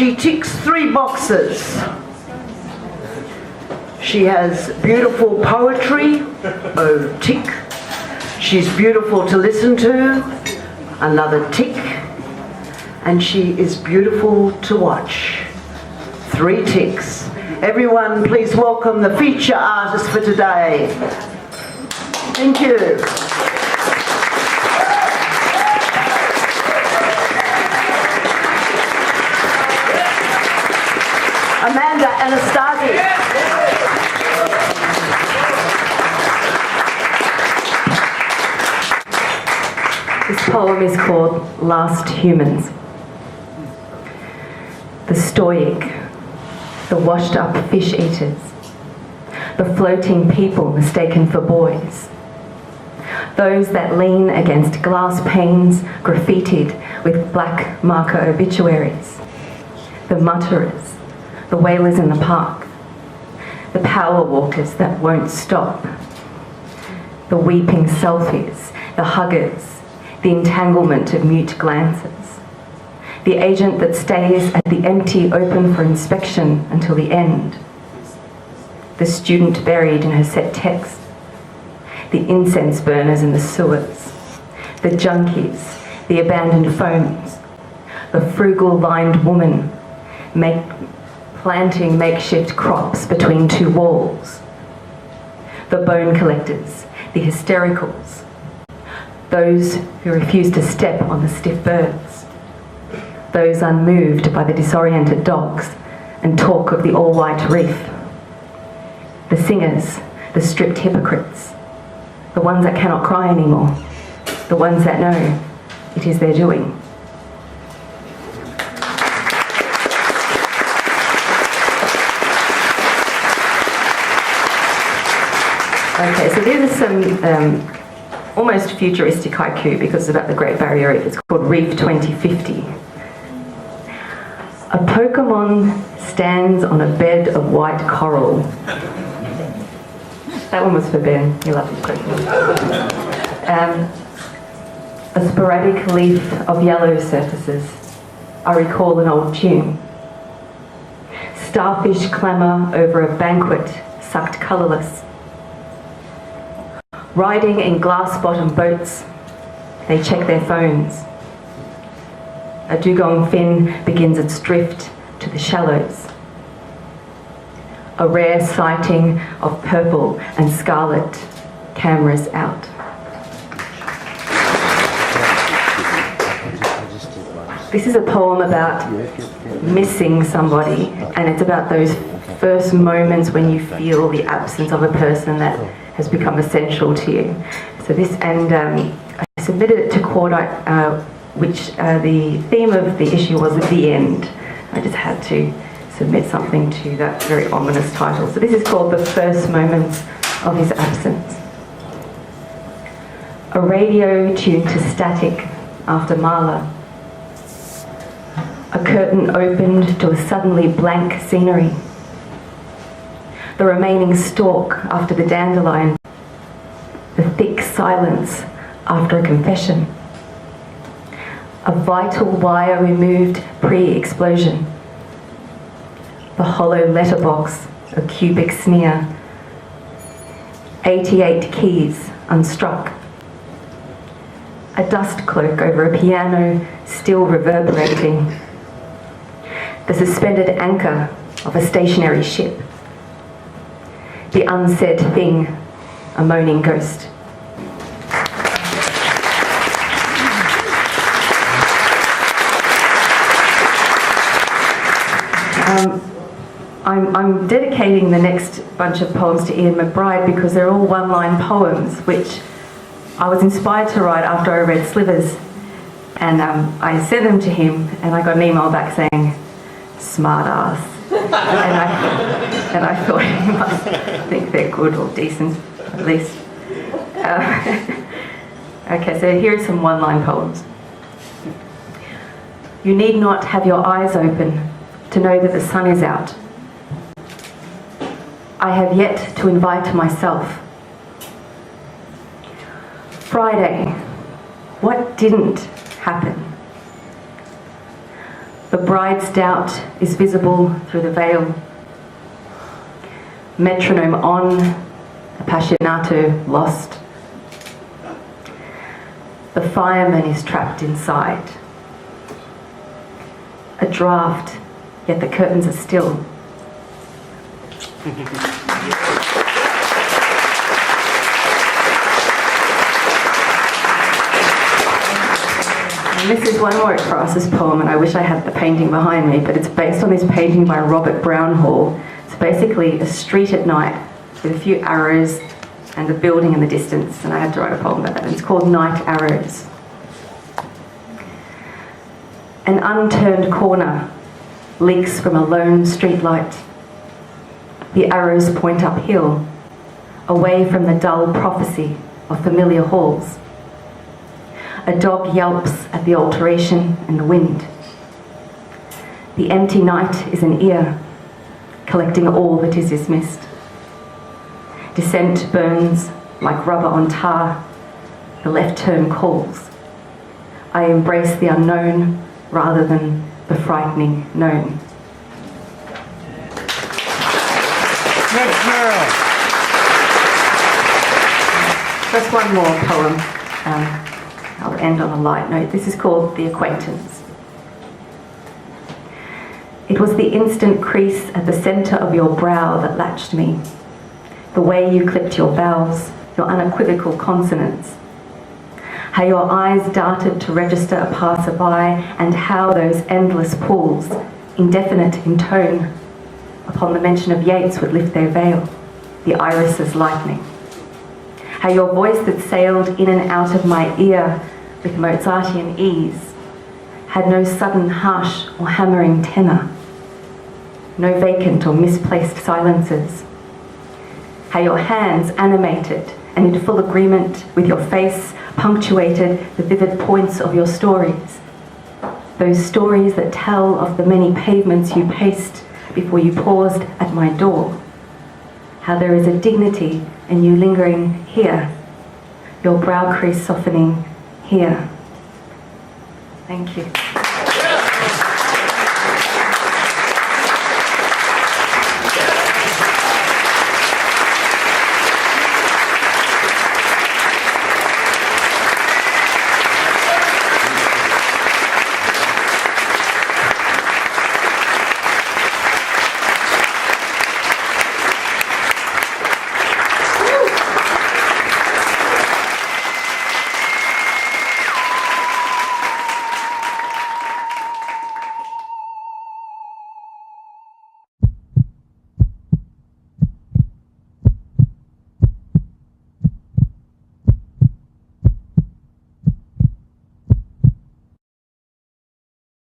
She ticks 3 boxes. She has beautiful poetry, oh tick. She's beautiful to listen to, another tick. And she is beautiful to watch, 3 ticks. Everyone, please welcome the feature artist for today. Thank you. Anastasi. This poem is called Last Humans. The stoic, the washed up fish eaters, the floating people mistaken for boys, those that lean against glass panes graffitied with black marker obituaries, the mutterers, the wailers in the park, the power walkers that won't stop, the weeping selfies, the huggers, the entanglement of mute glances, the agent that stays at the empty open for inspection until the end, the student buried in her set text, the incense burners in the sewers, the junkies, the abandoned phones, the frugal lined woman planting makeshift crops between 2 walls, the bone collectors, the hystericals, those who refuse to step on the stiff birds, those unmoved by the disoriented dogs and talk of the all-white reef, the singers, the stripped hypocrites, the ones that cannot cry anymore, the ones that know it is their doing. Okay, so these are some almost futuristic haiku because it's about the Great Barrier Reef. It's called Reef 2050. A Pokemon stands on a bed of white coral. That one was for Ben. He loved his question. A sporadic leaf of yellow surfaces. I recall an old tune. Starfish clamour over a banquet sucked colourless. Riding in glass-bottomed boats, they check their phones. A dugong fin begins its drift to the shallows. A rare sighting of purple and scarlet, cameras out. This is a poem about missing somebody, and it's about those first moments when you feel the absence of a person that has become essential to you. So this, and I submitted it to court, which the theme of the issue was the end. I just had to submit something to that very ominous title. So this is called The First Moments of His Absence. A radio tuned to static after Marla. A curtain opened to a suddenly blank scenery. The remaining stalk after the dandelion. The thick silence after a confession. A vital wire removed pre-explosion. The hollow letterbox, a cubic sneer. 88 keys unstruck. A dust cloak over a piano still reverberating. The suspended anchor of a stationary ship. The unsaid thing, a moaning ghost. I'm dedicating the next bunch of poems to Ian McBride because they're all one-line poems, which I was inspired to write after I read Slivers. And I sent them to him, and I got an email back saying, "Smart ass." and I thought he must think they're good or decent, at least. Okay, so here are some one-line poems. You need not have your eyes open to know that the sun is out. I have yet to invite myself. Friday, what didn't happen? The bride's doubt is visible through the veil. Metronome on, appassionato lost. The fireman is trapped inside. A draft, yet the curtains are still. And this is one more Crosses poem, and I wish I had the painting behind me, but it's based on this painting by Robert Brownhall. It's basically a street at night with a few arrows and a building in the distance, and I had to write a poem about that, and it's called Night Arrows. An unturned corner leaks from a lone street light. The arrows point uphill, away from the dull prophecy of familiar halls. A dog yelps at the alteration and the wind. The empty night is an ear, collecting all that is dismissed. Dissent burns like rubber on tar. The left turn calls. I embrace the unknown rather than the frightening known. Next girl. Just one more poem. I'll end on a light note. This is called The Acquaintance. It was the instant crease at the centre of your brow that latched me. The way you clipped your vowels, your unequivocal consonants. How your eyes darted to register a passerby, and how those endless pulls, indefinite in tone, upon the mention of Yeats would lift their veil, the irises lightening. How your voice that sailed in and out of my ear with Mozartian ease had no sudden harsh or hammering tenor, no vacant or misplaced silences. How your hands animated and in full agreement with your face punctuated the vivid points of your stories. Those stories that tell of the many pavements you paced before you paused at my door. How there is a dignity in you lingering here, your brow crease softening here. Thank you.